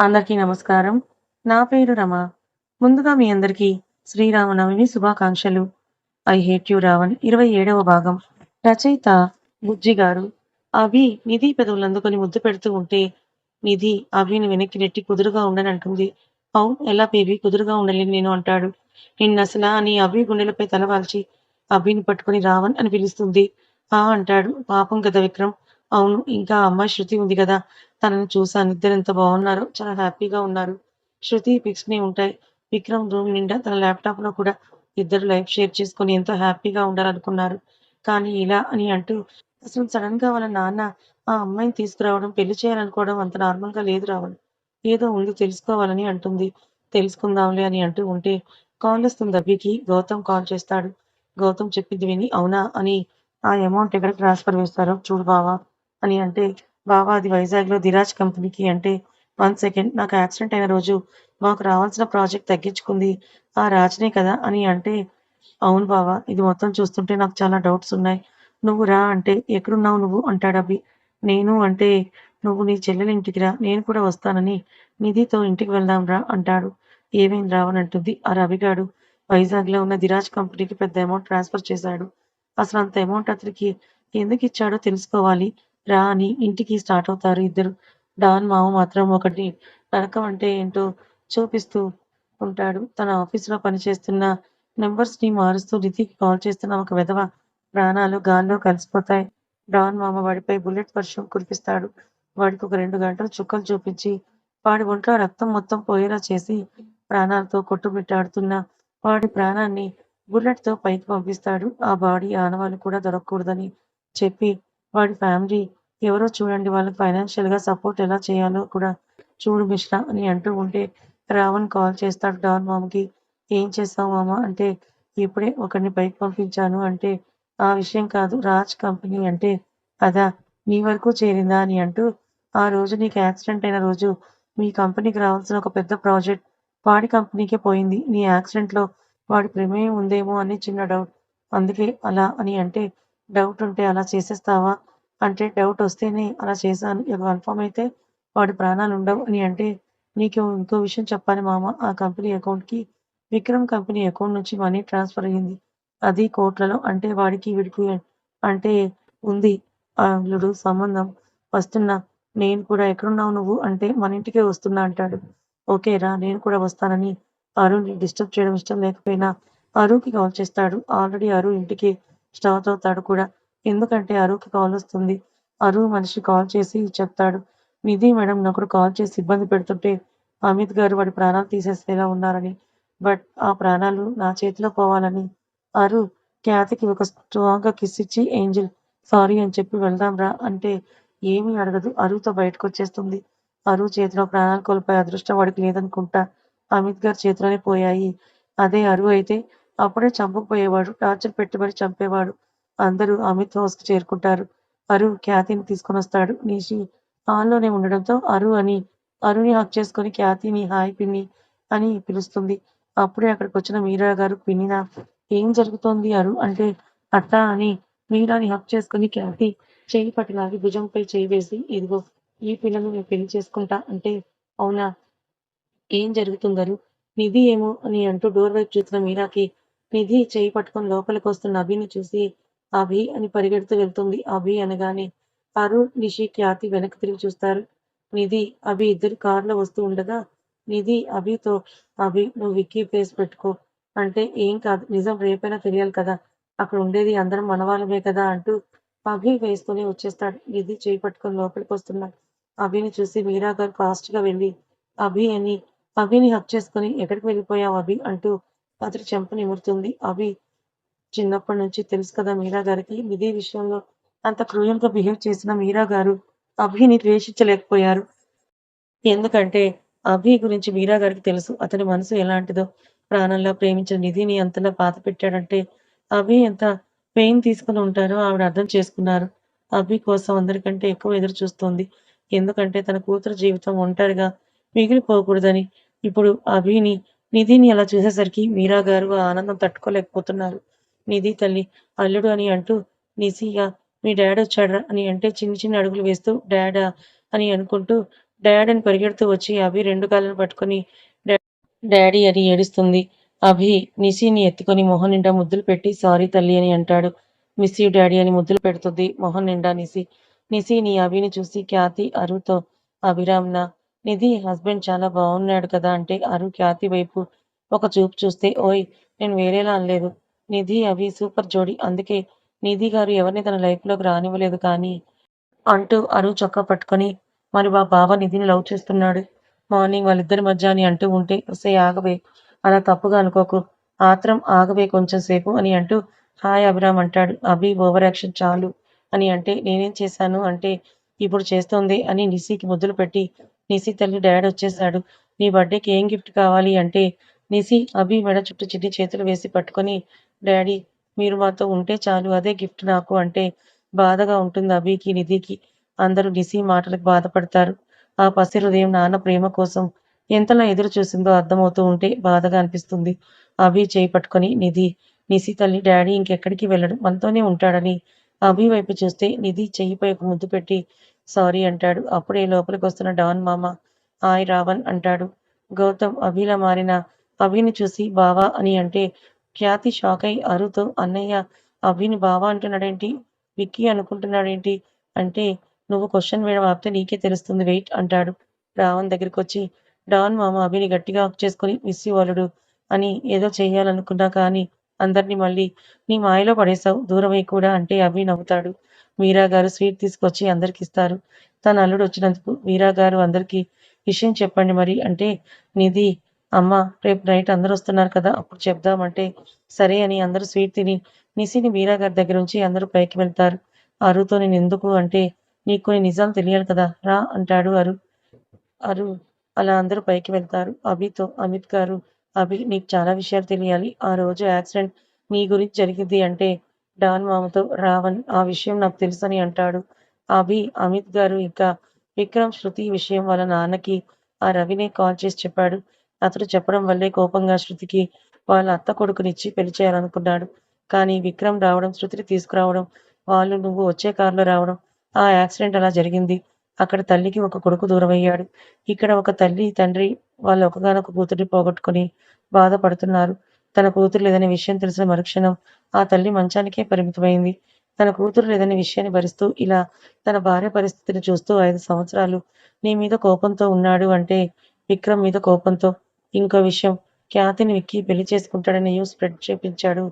అందరికీ నమస్కారం. నా పేరు రమ. ముందుగా మీ అందరికీ శ్రీరామనవమి శుభాకాంక్షలు. 'ఐ హేట్ యూ రావణ్' 27వ భాగం. రచయిత బుజ్జి గారు. అభి నిధి పెదవులందుకొని ముద్దు పెడుతూ ఉంటే, నిధి అభిని వెనక్కి నెట్టి కుదురుగా ఉండనంటుంది. ఎలా బేబీ కుదురుగా ఉండలేను నేను అంటాడు. నిన్నసలా అని అభి గుండెలపై తల వాల్చి, అభిని పట్టుకొని రావణ్ అని పిలుస్తుంది. అంటాడు. పాపం కదా విక్రమ్. అవును. ఇంకా ఆ అమ్మాయి శృతి ఉంది గదా! తనని చూశాను. ఇద్దరెంత బావున్నారో! చాలా హ్యాపీగా ఉన్నారు. శృతి పిక్స్‌ని ఉంటాయి. విక్రమ్ రూమ్ నిండా తన ల్యాప్‌టాప్‌లో కూడా ఇద్దరు లైఫ్ షేర్ చేసుకొని ఎంతో హ్యాపీగా ఉండాలనుకున్నారు. కానీ ఇలా అని అంటూ అసలు సడెన్‌గా వాళ్ళ నాన్న ఆ అమ్మాయిని తీసుకురావడం, పెళ్లి చేయాలనుకోవడం అంత నార్మల్‌గా లేదు రావణ్. ఏదో ఉంది తెలుసుకోవాలని అంటుంది. తెలుసుకుందాంలే అని అంటూ ఉంటే కాలొస్తుంది అభికి. గౌతమ్ కాల్ చేస్తాడు. గౌతమ్ చెప్పింది విని అవునా అని ఆ అమౌంట్ ఎక్కడికి ట్రాన్స్‌ఫర్ వేస్తారో చూడు బావ అని అంటే బావ అది వైజాగ్‌లో ధిరాజ్ కంపెనీకి అంటే 1 సెకండ్ నాకు యాక్సిడెంట్ అయిన రోజు మాకు రావాల్సిన ప్రాజెక్ట్ తగ్గించుకుంది ఆ రాజనే కదా! అని అంటే, అవును బావ ఇది మొత్తం చూస్తుంటే నాకు చాలా డౌట్స్ ఉన్నాయి. నువ్వు రా అంటే, ఎక్కడున్నావు నువ్వు అంటాడభి. నేను అంటే, నువ్వు నీ చెల్లెలి ఇంటికి రా నేను కూడా వస్తానని నిధితో ఇంటికి వెళ్దాం రా అంటాడు. ఏమైంది రావణ్ అంటుంది. ఆ రవిగాడు వైజాగ్‌లో ఉన్న ధిరాజ్ కంపెనీకి పెద్ద అమౌంట్ ట్రాన్స్‌ఫర్ చేశాడు. అసలంత అమౌంట్ అతనికి ఎందుకిచ్చాడో తెలుసుకోవాలి. రా అని ఇంటికి స్టార్ట్ అవుతారు ఇద్దరు. డాన్ మామ మాత్రం ఒకటి నరకం అంటే ఏంటో చూపిస్తూ ఉంటాడు. తన ఆఫీస్‌లో పనిచేస్తున్న నంబర్స్‌ని మారుస్తూ నిధికి కాల్ చేస్తున్న ఒక వెధవ ప్రాణాలు గాల్లో కలిసిపోతాయి. డాన్ మామ వాడిపై బుల్లెట్ వర్షం కురిపిస్తాడు. వాడికొక 2 గంటలు చుక్కలు చూపించి, వాడి ఒంట్లో రక్తం మొత్తం పోయేలా చేసి, ప్రాణాలతో కొట్టుమిట్టాడుతున్న వాడి ప్రాణాన్ని బుల్లెట్‌తో పైకి పంపిస్తాడు. ఆ బాడీ ఆనవాలు కూడా దొరకకూడదని చెప్పి, వాడి ఫ్యామిలీ ఎవరో చూడండి వాళ్ళకి ఫైనాన్షియల్‌గా సపోర్ట్ ఎలా చేయాలో కూడా చూడు మిశ్రా అని అంటూ ఉంటే, రావణ్ కాల్ చేస్తాడు డాన్ మామకి. ఏం చేశావు మామ అంటే, ఇప్పుడే ఒకడిని పైకి పంపించాను అంటే, ఆ విషయం కాదు రాజ్ కంపెనీ అంటే, అదా నీ వరకు చేరిందా అని అంటూ, ఆ రోజు నీకు యాక్సిడెంట్ అయిన రోజు మీ కంపెనీకి రావాల్సిన ఒక పెద్ద ప్రాజెక్ట్ వాడి కంపెనీకే పోయింది. నీ యాక్సిడెంట్‌లో వాడి ప్రమేయం ఉందేమో అని చిన్న డౌట్. అందుకే అలా అని అంటే, డౌట్ ఉంటే అలా చేసేస్తావా? అంటే డౌటొస్తేనే అలా చేశాను. ఇక కన్ఫర్మ్ అయితే వాడి ప్రాణాలుండవు అని అంటే, నీకు ఇంకో విషయం చెప్పాలి మామ. ఆ కంపెనీ అకౌంట్‌కి విక్రమ్ కంపెనీ అకౌంట్ నుంచి మనీ ట్రాన్స్‌ఫర్ అయ్యింది. అది కోట్లలో. అంటే వాడికి వీడికి అంటే ఉంది. అల్లుడు సంబంధం. వస్తున్నా. నేను కూడా ఎక్కడున్నావు నువ్వు? అంటే మన ఇంటికే వస్తున్నా అంటాడు. ఓకే రా నేను కూడా వస్తానని అరుణ్‌ని డిస్టర్బ్ చేయడం ఇష్టం లేకపోయినా అరుణ్‌కి కాల్ చేస్తాడు. ఆల్రెడీ అరుణ్ ఇంటికి స్టార్ట్ అవుతాడు కూడా. ఎందుకంటే అరుణ్‌కి కాలొస్తుంది. అరుణ్ మనిషి కాల్ చేసి చెప్తాడు. నిధి మేడం నాకొకడు కాల్ చేసి ఇబ్బంది పెడుతుంటే అమిత్ గారు వాడి ప్రాణాలు తీసేసేలా ఉన్నారని. బట్ ఆ ప్రాణాలు నా చేతిలో పోవాలని అరు ఖ్యాతికి ఒక స్ట్రాంగ్‌గా కిస్ ఇచ్చి ఏంజెల్ సారీ అని చెప్పి వెళ్దాం రా అంటే ఏమీ అడగదు. అరుతో బయటకొచ్చేస్తుంది. అరు చేతిలో ప్రాణాలు కోల్పోయే అదృష్టం వాడికి లేదనుకుంటా. అమిత్ గారి చేతిలోనే పోయాయి. అదే అరు అయితే అప్పుడే చంపకపోయేవాడు. టార్చర్ పెట్టి మరి చంపేవాడు. అందరూ అమిత్ హౌస్‌కి చేరుకుంటారు. అరు ఖ్యాతిని తీసుకొనొస్తాడు. నిషి హాల్‌లోనే ఉండడంతో అరుని హగ్ చేసుకొని ఖ్యాతిని హాయ్ పిన్ని అని పిలుస్తుంది. అప్పుడే అక్కడికొచ్చిన మీరా గారు పిన్నినా ఏం జరుగుతోంది అరు అంటే అత్తా అని మీరాని హగ్ చేసుకొని ఖ్యాతి చెయ్యి పట్టి లాగి భుజంపై చెయ్యి వేసి ఇదిగో ఈ పిల్లను నేను పెళ్లి చేసుకుంటా అంటే అవునా ఏం జరుగుతుందరు? నిధి ఏమో అని అంటూ డోర్ వైపు చూసిన మీరాకి నిధి చెయ్యి పట్టుకొని లోపలికొస్తున్న అభిని చూసి అభి అని పరిగెడుతూ వెళ్తుంది. అభి అనగానే అరుణ్, నిషి, ఖ్యాతి వెనక్కి తిరిగి చూస్తారు. నిధి, అభి ఇద్దరు కారులో వస్తూ ఉండగా నిధి అభితో అభి నువ్వు విక్కీ ఫేస్ పెట్టుకో అంటే ఏం కాదు నిజం రేపైనా తెలియాలి కదా! అక్కడ ఉండేది అందరం మనవాళ్ళమే కదా! అంటూ అభి ఫేస్తోనే వచ్చేస్తాడు. నిధి చెయ్యి పట్టుకొని లోపలికొస్తున్న అభిని చూసి మీరా గారు ఫాస్ట్‌గా వెళ్లి అభి అని అభిని హగ్ చేసుకొని "ఎక్కడికి వెళ్ళిపోయావు అభి" అంటూ అతడి చెంప నిమురుతుంది. అభి చిన్నప్పటి నుంచి తెలుసు కదా మీరా గారికి నిధి విషయంలో అంత క్రూయల్‌గా బిహేవ్ చేసిన మీరా గారు అభిని ద్వేషించలేకపోయారు. ఎందుకంటే అభి గురించి మీరా గారికి తెలుసు. అతని మనసు ఎలాంటిదో. ప్రాణంలా ప్రేమించిన నిధిని అంతలా బాధపెట్టాడంటే అభి ఎంత పెయిన్ తీసుకొని ఉంటారో ఆవిడ అర్థం చేసుకున్నారు. అభి కోసం అందరికంటే ఎక్కువ ఎదురు చూస్తోంది. ఎందుకంటే తన కూతురు జీవితం ఒంటరిగా మిగిలిపోకూడదని. ఇప్పుడు నిధిని అలా చూసేసరికి మీరా గారు ఆ ఆనందం తట్టుకోలేకపోతున్నారు. నిధి తల్లి అల్లుడు అని అంటూ నిసిగా మీ డాడొచ్చాడురా అని అంటే చిన్ని చిన్ని అడుగులు వేస్తూ డాడా అని అనుకుంటూ డాడ్ అని పరిగెడుతూ వచ్చి అభి 2 కాళ్ళను పట్టుకొని డాడీ అని ఏడుస్తుంది. అభి నిశిని ఎత్తుకొని మొహం నిండా ముద్దులు పెట్టి సారీ తల్లి అని అంటాడు. మిస్ యూ డాడీ అని ముద్దులు పెడుతుంది మొహం నిండా నిశి. నిశి నీ అభిని చూసి ఖ్యాతి అరుతో అభిరామ్‌నా నిధి హస్బెండ్ చాలా బావున్నాడు కదా అంటే అరు ఖ్యాతి వైపు ఒక చూపు చూస్తే ఓయ్! నేను వేరేలా అనలేదు. నిధి అభి సూపర్ జోడీ. అందుకే నిధి గారు ఎవరిని తన లైఫ్‌లోకి రానివ్వలేదు కానీ అంటూ అరు చొక్కా పట్టుకొని మరి మా బావ నిధిని లవ్ చేస్తున్నాడు. మార్నింగ్ వాళ్ళిద్దరి మధ్య అని అంటూ ఉంటే ఒసేయ్ ఆగవే అలా తప్పుగా అనుకోకు. ఆత్రం ఆగవే కొంచెం సేపు అని అంటూ హాయ్ అభిరామ్ అంటాడు. అభి ఓవర్ యాక్షన్ చాలు అని అంటే నేనేం చేశాను అంటే ఇప్పుడు చేస్తోంది అని నిశికి ముద్దులు పెట్టి నిశి తల్లి డాడ్ వచ్చేసాడు. నీ బర్త్‌డేకి ఏం గిఫ్ట్ కావాలి అంటే నిశి అభి మెడ చుట్టూ చిన్ని చేతులు వేసి పట్టుకొని డాడీ మీరు మాతో ఉంటే చాలు అదే గిఫ్ట్ నాకు అంటే బాధగా ఉంటుంది అభికి, నిధికి. అందరూ నిశి మాటలకు బాధపడతారు. ఆ పసి హృదయం నాన్న ప్రేమ కోసం ఎంతలా ఎదురు చూసిందో అర్థమవుతూ ఉంటే బాధగా అనిపిస్తుంది. అభి చేయి పట్టుకొని నిశి తల్లి డాడీ ఇంకెక్కడికి వెళ్ళడు. మనతోనే ఉంటాడని అభి వైపు చూస్తే నిధి చెయ్యిపై ఒక ముద్దు పెట్టి సారీ అంటాడు. అప్పుడే లోపలికొస్తున్న డాన్ మామ హాయ్ రావణ్ అంటాడు. గౌతమ్ అభిలా మారిన అభిని చూసి బావా అని అంటే ఖ్యాతి షాకై అరుతో అన్నయ్య అభిని బావా అంటున్నాడేంటి? విక్కీ అనుకుంటున్నాడేంటి? అంటే నువ్వు క్వెషన్ వేయడం ఆపితే నీకే తెలుస్తుంది వెయిట్ అంటాడు. రావణ్ దగ్గరికొచ్చి డాన్ మామ అభిని గట్టిగా హగ్ చేసుకొని మిస్ యూ అల్లుడు అని ఏదో చెయ్యాలనుకున్నా కానీ అందరిని మళ్ళీ నీ మాయలో పడేశావు. దూరమై కూడా అంటే అభి నవ్వుతాడు. మీరా గారు స్వీట్ తీసుకొచ్చి అందరికిస్తారు. తన అల్లుడు వచ్చినందుకు మీరా గారు అందరికీ విషయం చెప్పండి మరి అంటే నిధి అమ్మ రేపు నైట్ అందరూ వస్తున్నారు కదా! అప్పుడు చెప్దామంటే సరే అని అందరూ స్వీట్ తిని నిశిని మీరా గారి దగ్గరుంచి అందరూ పైకి వెళ్తారు. అరుతో నేనెందుకు అంటే నీకు కొన్ని నిజాలు తెలియాలి కదా! రా అంటాడు అరు. అరు అలా అందరూ పైకి వెళ్తారు. అభితో అమిత్ గారు అభి నీకు చాలా విషయాలు తెలియాలి. ఆ రోజు యాక్సిడెంట్ నీ గురించి జరిగింది అంటే డాన్ మామతో రావణ్ ఆ విషయం నాకు తెలుసని అంటాడు. అభి, అమిత్ గారు ఇంకా విక్రమ్ శృతి విషయం వాళ్ళ నాన్నకి ఆ రవినే కాల్ చేసి చెప్పాడు. అతడు చెప్పడం వల్లే కోపంగా శృతికి వాళ్ళ అత్త కొడుకునిచ్చి పెళ్లి చేయాలనుకున్నాడు. కానీ విక్రమ్ రావడం, శృతిని తీసుకురావడం, వాళ్ళు నువ్వు వచ్చే కారులో రావడం, ఆ యాక్సిడెంట్ అలా జరిగింది. అక్కడ తల్లికి ఒక కొడుకు దూరమయ్యాడు. ఇక్కడ ఒక తల్లి, తండ్రి వాళ్ళ ఒక్కగానొక్క కూతుర్ని పోగొట్టుకొని బాధపడుతున్నారు. తన కూతురు లేదనే విషయం తెలిసిన మరుక్షణం ఆ తల్లి మంచానికే పరిమితమైంది. తన కూతురు లేదనే విషయాన్ని భరిస్తూ ఇలా తన భార్య పరిస్థితిని చూస్తూ 5 సంవత్సరాలు నీ మీద కోపంతో ఉన్నాడు అంటే విక్రమ్ మీద కోపంతో. ఇంకో విషయం ఖ్యాతిని విక్కీ పెళ్లి చేసుకుంటాడనే న్యూస్ స్ప్రెడ్ చేపించాడు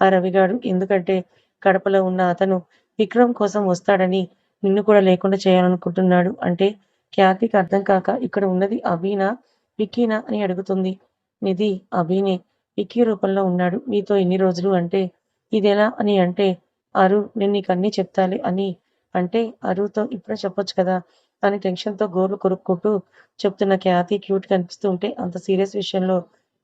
ఆ రవిగాడు. ఎందుకంటే కడపలో ఉన్న అతను విక్రమ్ కోసం వస్తాడని నిన్ను కూడా లేకుండా చేయాలనుకుంటున్నాడు. అంటే ఖ్యాతికి అర్థం కాక ఇక్కడ ఉన్నది అభినా, విక్కీనా అని అడుగుతుంది. నిధి అభినే. విక్కీ రూపంలో ఉన్నాడు మీతో ఇన్ని రోజులు అంటే ఇదెలా అని అంటే అరు నేను నీకన్నీ చెప్తాలే అని అంటే అరుతో ఇప్పుడే చెప్పొచ్చు కదా! అని టెన్షన్‌తో గోర్లు కొరుక్కుంటూ చెప్తున్న ఖ్యాతి క్యూట్‌గా అనిపిస్తూ ఉంటే అంత సీరియస్ విషయంలో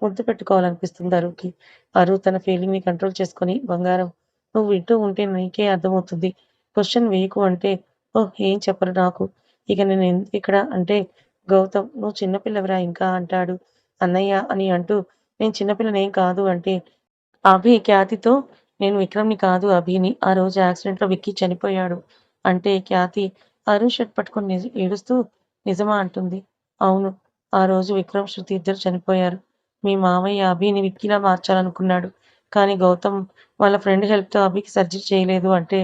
ముద్దు పెట్టుకోవాలనిపిస్తుంది అరుకి. అరు తన ఫీలింగ్‌ని కంట్రోల్ చేసుకొని బంగారం నువ్వు వింటూ ఉంటే నీకే అర్థమవుతుంది. క్వెషన్ వేయకు అంటే ఓహ్! ఏం చెప్పరు నాకు. ఇక నేను ఎందుకిక్కడ అంటే గౌతమ్ నువ్వు చిన్న పిల్లవిరా ఇంకా అంటాడు. అన్నయ్య అని అంటూ నేను చిన్న పిల్లనేం కాదు అంటే అభి ఖ్యాతితో నేను విక్రమ్‌ని కాదు అభిని. ఆ రోజు యాక్సిడెంట్‌లో విక్కీ చనిపోయాడు. అంటే ఖ్యాతి అరుణ్ షర్ట్ పట్టుకొని ఏడుస్తూ నిజమా అంటుంది. అవును. ఆ రోజు విక్రమ్, శృతి ఇద్దరు చనిపోయారు. మీ మామయ్య అభిని విక్కీలా మార్చాలనుకున్నాడు. కానీ గౌతమ్ వాళ్ళ ఫ్రెండ్ హెల్ప్‌తో అభికి సర్జరీ చేయలేదు అంటే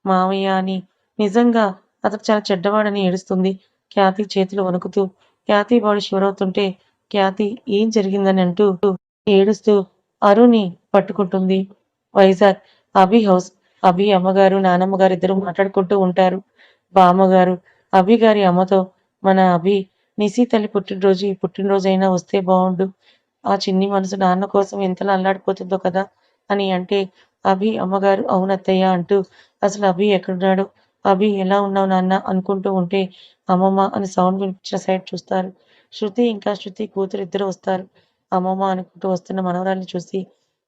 మామయ్య అని నిజంగా అతను చాలా చెడ్డవాడని ఏడుస్తుంది. ఖ్యాతి చేతులు వణుకుతూ ఖ్యాతి బాడీ షివర్ అవుతుంటే ఖ్యాతి ఏం జరిగిందని అంటూ ఏడుస్తూ అరుణ్‌ని పట్టుకుంటుంది. వైజాగ్ అభి హౌస్. అభి అమ్మగారు, నానమ్మ గారు ఇద్దరు మాట్లాడుకుంటూ ఉంటారు. బామ్మగారు అభి గారి అమ్మతో మన అభి నిశి తల్లి పుట్టినరోజు ఈ పుట్టినరోజైనా వస్తే బావుండు. ఆ చిన్ని మనసు నాన్న కోసం ఎంతలా అల్లాడిపోతుందో కదా! అని అంటే అభి అమ్మగారు అవునత్తయ్య అంటూ అసలు అభి ఎక్కడున్నాడు? అభి ఎలా ఉన్నావు నాన్న? అనుకుంటూ ఉంటే అమ్మమ్మ అని సౌండ్ వినిపించిన సైడ్ చూస్తారు. శృతి కూతురు ఇద్దరు వస్తారు. అమ్మమ్మ అనుకుంటూ వస్తున్న మనవరాల్ని చూసి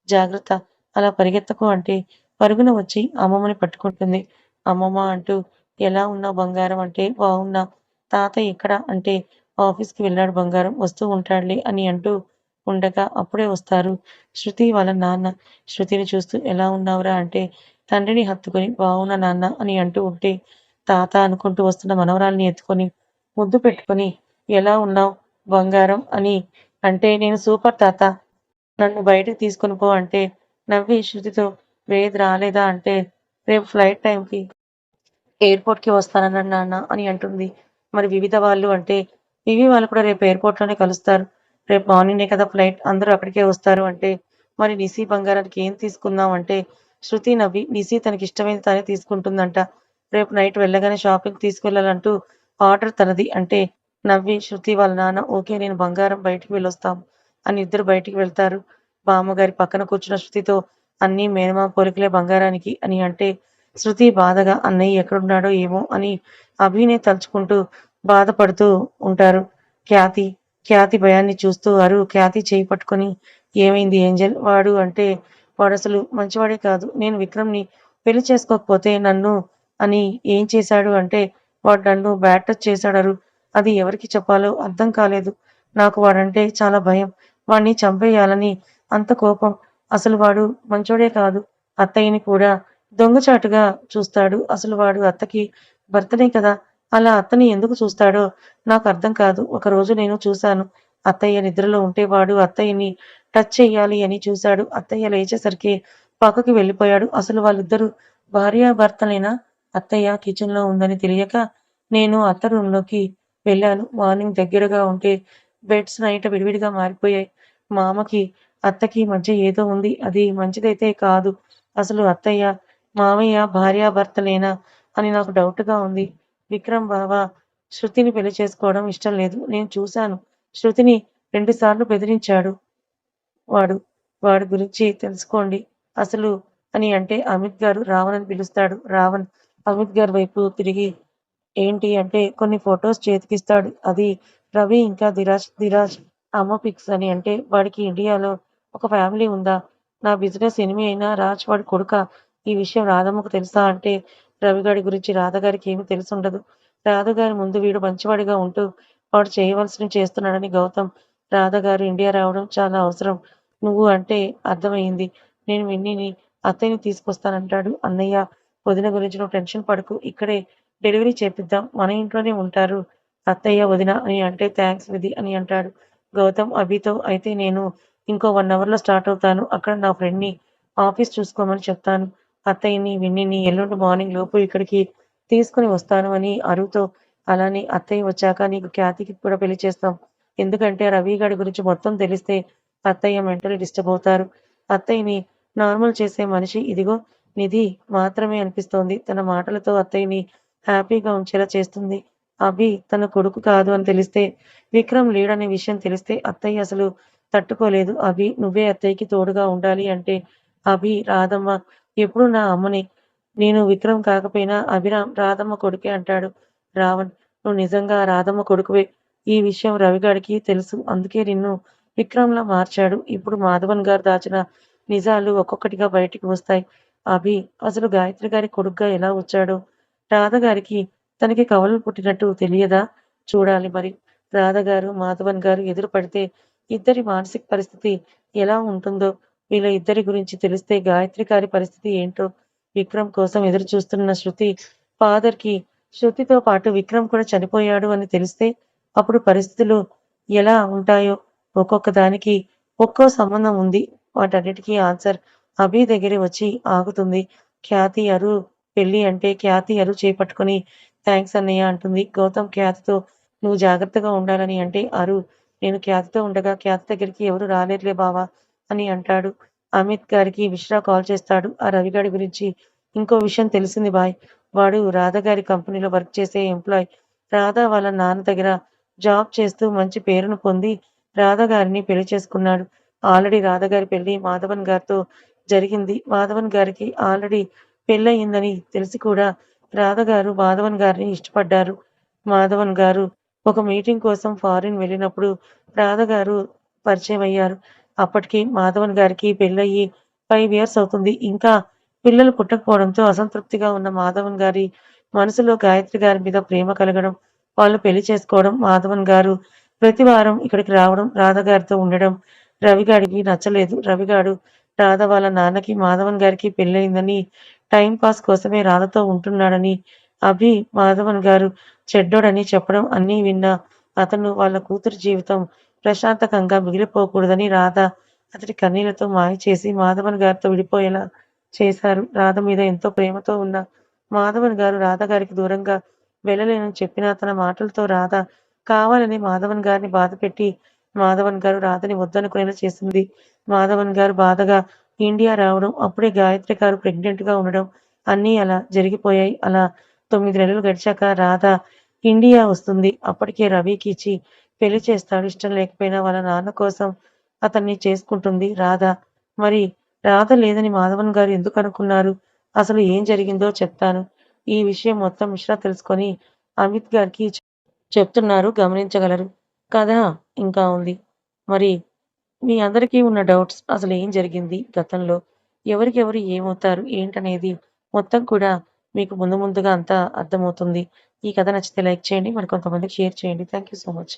జాగ్రత్త అలా పరిగెత్తకు అంటే పరుగున వచ్చి అమ్మమ్మని పట్టుకుంటుంది. అమ్మమ్మ అంటూ ఎలా ఉన్నావు బంగారం అంటే బావున్నా. తాతయ్య ఎక్కడ అంటే ఆఫీస్‌కి వెళ్ళాడు బంగారం వస్తూ ఉంటాడులే అని అంటూ ఉండగా అప్పుడే వస్తారు శృతి వాళ్ళ నాన్న. శృతిని చూస్తూ ఎలా ఉన్నావురా అంటే తండ్రిని హత్తుకొని బావున్నా నాన్న అని అంటూ ఉంటే తాత అనుకుంటూ వస్తున్న మనవరాల్ని ఎత్తుకొని ముద్దు పెట్టుకొని ఎలా ఉన్నావు బంగారం అని అంటే నేను సూపర్ తాత నన్ను బయటకు తీసుకొని పో అంటే నవ్వి శృతితో వేద్ రాలేదా అంటే రేపు ఫ్లైట్ టైంకి ఎయిర్‌పోర్ట్‌కి వస్తానన్నాడు నాన్న అని అంటుంది. మరి వివిధ వాళ్ళు అంటే, వివి వాళ్ళు కూడా రేపు ఎయిర్‌పోర్ట్‌లోనే కలుస్తారు. రేపు మార్నింగే కదా ఫ్లైట్ అందరూ అక్కడికే వస్తారు అంటే, మరి నిశి బంగారానికి ఏం తీసుకుందాం అంటే, శృతి నవ్వి నిశి తనకిష్టమైంది తనే తీసుకుంటుందంట. రేపు నైట్ వెళ్ళగానే షాపింగ్‌కి తీసుకెళ్ళాలంటూ ఆర్డర్ తనది. అంటే నవ్వి శృతి వాళ్ళ నాన్న ఓకే నేను బంగారం బయటికి వెళ్ళొస్తాం అని ఇద్దరు బయటికి వెళ్తారు. బామ్మగారి పక్కన కూర్చున్న శృతితో అన్నీ మేనమామ పోలికలే బంగారానికి అని అంటే శృతి బాధగా అన్నయ్య ఎక్కడున్నాడో ఏమో అని అభిని తలుచుకుంటూ బాధపడుతూ ఉంటారు. ఖ్యాతి భయాన్ని చూస్తూ ఖ్యాతి చేయి పట్టుకొని ఏమైంది ఏంజెల్? వాడు అంటే వాడసలు మంచివాడే కాదు. నేను విక్రమ్‌ని పెళ్లి చేసుకోకపోతే నన్ను అని ఏం చేశాడు అంటే వాడు నన్ను బ్యాడ్ టచ్ చేశాడు అది ఎవరికి చెప్పాలో అర్థం కాలేదు. నాకు వాడంటే చాలా భయం. వాడిని చంపేయాలని అంత కోపం. అసలు వాడు మంచోడే కాదు. అత్తయ్యని కూడా దొంగచాటుగా చూస్తాడు. అసలు వాడు అత్తకి భర్తనే కదా! అలా అత్తని ఎందుకు చూస్తాడో నాకర్థం కాదు. ఒకరోజు నేను చూశాను. అత్తయ్య నిద్రలో ఉంటే వాడు అత్తయ్యని టచ్ చెయ్యాలి అని చూశాడు. అత్తయ్య లేచేసరికి పక్కకి వెళ్ళిపోయాడు. అసలు వాళ్ళిద్దరూ భార్యాభర్తలేనా? అత్తయ్య కిచెన్‌లో ఉందని తెలియక నేను అత్త రూమ్‌లోకి వెళ్ళాను. మార్నింగ్ దగ్గరగా ఉంటే బెడ్స్ నైట్ విడివిడిగా మారిపోయాయి. మామకి, అత్తకి మధ్య ఏదో ఉంది. అది మంచిదైతే కాదు. అసలు అత్తయ్య మామయ్య భార్యాభర్తలేనా అని నాకు డౌట్‌గా ఉంది. విక్రమ్ బావ శృతిని పెళ్లి చేసుకోవడం ఇష్టం లేదు. నేను చూశాను. శృతిని 2 సార్లు బెదిరించాడు వాడు. వాడి గురించి తెలుసుకోండి అసలు అని అంటే అమిత్ గారు రావణ్ అని పిలుస్తాడు. రావణ్ అమిత్ గారి వైపు తిరిగి ఏంటి అంటే కొన్ని ఫోటోస్ చేతికిస్తాడు. అది రవి ఇంకా ధిరాజ్ అమ్మ పిక్స్ అని అంటే వాడికి ఇండియాలో ఒక ఫ్యామిలీ ఉందా? నా బిజినెస్ ఎనిమీ అయిన రాజ్ వాడి కొడుకా? ఈ విషయం రాధమ్మకు తెలుసా? అంటే రవిగాడి గురించి రాధగారికి ఏమీ తెలిసుండదు. రాధగారి ముందు వీడు మంచివాడిగా ఉంటూ వాడు చేయవలసినవి చేస్తున్నాడని గౌతమ్ రాధగారు ఇండియా రావడం చాలా అవసరం. నువ్వు అంటే అర్థమయింది. నేను విన్నీని అత్తయ్యని తీసుకొస్తానంటాడు. అన్నయ్య వదిన గురించి నువ్వు టెన్షన్ పడకు. ఇక్కడే డెలివరీ చేపిద్దాం. మన ఇంట్లోనే ఉంటారు అత్తయ్య, వదిన అని అంటే థాంక్స్ విధి అని అంటాడు. గౌతమ్ అభితో అయితే నేను ఇంకో 1 అవర్‌లో స్టార్ట్ అవుతాను. అక్కడ నా ఫ్రెండ్‌ని ఆఫీస్ చూసుకోమని చెప్తాను. అత్తయ్యని, విన్నీని ఎల్లుండి మార్నింగ్ లోపు ఇక్కడికి తీసుకొని వస్తాను అని అరుతో అలానే అత్తయ్య వచ్చాక నీకు ఖ్యాతికి కూడా పెళ్లి చేస్తాం. ఎందుకంటే రవి గాడి గురించి మొత్తం తెలిస్తే అత్తయ్య మెంటల్లీ డిస్టర్బ్ అవుతారు. అత్తయ్యని నార్మల్ చేసే మనిషి ఇదిగో నిధి మాత్రమే అనిపిస్తోంది. తన మాటలతో అత్తయ్యని హ్యాపీగా ఉంచేలా చేస్తుంది. అభి తన కొడుకు కాదు అని తెలిస్తే, విక్రమ్ లేడనే విషయం తెలిస్తే అత్తయ్య అసలు తట్టుకోలేదు. అభి నువ్వే అత్తయ్యకి తోడుగా ఉండాలి అంటే, అభి రాధమ్మ ఎప్పుడు నా అమ్మనే. నేను విక్రమ్ కాకపోయినా అభిరామ్ రాధమ్మ కొడుకే అంటాడు. రావణ్ నువ్వు నిజంగా రాధమ్మ కొడుకువే. ఈ విషయం రవిగాడికి తెలుసు. అందుకే నిన్ను విక్రమ్‌లా మార్చాడు. ఇప్పుడు మాధవన్ గారు దాచిన నిజాలు ఒక్కొక్కటిగా బయటికి వస్తాయి. అభి అసలు గాయత్రి గారి కొడుగ్గా ఎలా వచ్చాడో రాధగారికి తనకి కవలలు పుట్టినట్టు తెలియదా? చూడాలి మరి. రాధగారు, మాధవన్ గారు ఎదురు పడితే ఇద్దరి మానసిక పరిస్థితి ఎలా ఉంటుందో, వీళ్ళ ఇద్దరి గురించి తెలిస్తే గాయత్రి గారి పరిస్థితి ఏంటో, విక్రమ్ కోసం ఎదురు చూస్తున్న ఫాదర్‌కి శృతితో పాటు విక్రమ్ కూడా చనిపోయాడు అని తెలిస్తే అప్పుడు పరిస్థితులు ఎలా ఉంటాయో ఒక్కొక్క దానికి ఒక్కో సంబంధం ఉంది. వాటన్నిటికీ ఆన్సర్ అభి దగ్గరే వచ్చి ఆగుతుంది. ఖ్యాతి అరు పెళ్లి అంటే ఖ్యాతి అరువు చేపట్టుకొని థాంక్స్ అన్నయ్య అంటుంది. గౌతమ్ ఖ్యాతితో నువ్వు జాగ్రత్తగా ఉండాలని అంటే నేను ఖ్యాతితో ఉండగా ఖ్యాతి దగ్గరికి ఎవరు రాలేరులే బావ అని అంటాడు. అమిత్ గారికి విశ్రా కాల్ చేస్తాడు. ఆ రవిగాడి గురించి ఇంకో విషయం తెలిసింది బాయ్. వాడు రాధ గారి కంపెనీలో వర్క్ చేసే ఎంప్లాయ్. రాధ వాళ్ళ నాన్న దగ్గర జాబ్ చేస్తూ మంచి పేరును పొంది రాధ గారిని పెళ్లి చేసుకున్నాడు. ఆల్రెడీ రాధ గారి పెళ్లి మాధవన్ గారితో జరిగింది. మాధవన్ గారికి ఆల్రెడీ పెళ్లయిందని తెలిసి కూడా రాధగారు మాధవన్ గారిని ఇష్టపడ్డారు. మాధవన్ గారు ఒక మీటింగ్ కోసం ఫారిన్ వెళ్ళినప్పుడు రాధగారు పరిచయమయ్యారు. అప్పటికి మాధవన్ గారికి పెళ్లయ్యి 5 ఇయర్స్ అవుతుంది. ఇంకా పిల్లలు పుట్టకపోవడంతో అసంతృప్తిగా ఉన్న మాధవన్ గారి మనసులో గాయత్రి గారి మీద ప్రేమ కలగడం, వాళ్ళు పెళ్లి చేసుకోవడం, మాధవన్ గారు ప్రతి వారం ఇక్కడికి రావడం, రాధగారితో ఉండడం రవిగాడికి నచ్చలేదు. రవిగాడు రాధ వాళ్ళ నాన్నకి మాధవన్ గారికి పెళ్లయిందని టైం పాస్ కోసమే రాధతో ఉంటున్నాడని మాధవన్ గారు చెడ్డోడని చెప్పడం అన్నీ విన్న అతను వాళ్ళ కూతురి జీవితం ప్రశాంతకంగా మిగిలిపోకూడదని రాధ అతడి కన్నీళ్లతో మాయ చేసి మాధవన్ గారితో విడిపోయేలా చేశారు. రాధ మీద ఎంతో ప్రేమతో ఉన్న మాధవన్ గారు రాధ గారికి దూరంగా వెళ్ళలేనని చెప్పిన తన మాటలతో రాధ కావాలని మాధవన్ గారిని బాధపెట్టి మాధవన్ గారు రాధని వద్దనుకునేలా చేసింది. మాధవన్ గారు బాధగా ఇండియా రావడం, అప్పుడే గాయత్రి గారు ప్రెగ్నెంట్ గా ఉండడం అన్నీ అలా జరిగిపోయాయి. అలా 9 నెలలు గడిచాక రాధ ఇండియా వస్తుంది. అప్పటికే రవికి ఇచ్చి పెళ్లి చేస్తాడు. ఇష్టం లేకపోయినా వాళ్ళ నాన్న కోసం అతన్ని చేసుకుంటుంది రాధ. మరి రాధ లేదని మాధవన్ గారు ఎందుకు అనుకున్నారు? అసలు ఏం జరిగిందో చెప్తాను. ఈ విషయం మొత్తం మిశ్రా తెలుసుకొని అమిత్ గారికి చెప్తున్నారు, గమనించగలరు. కథ ఇంకా ఉంది. మరి మీ అందరికీ ఉన్న డౌట్స్ అసలు ఏం జరిగింది గతంలో? ఎవరికెవరు ఏమవుతారు? ఏంటనేది మొత్తం కూడా మీకు ముందుగా అంతా అర్థమవుతుంది. ఈ కథ నచ్చితే లైక్ చేయండి. మరి కొంతమందికి షేర్ చేయండి. Thank you so much.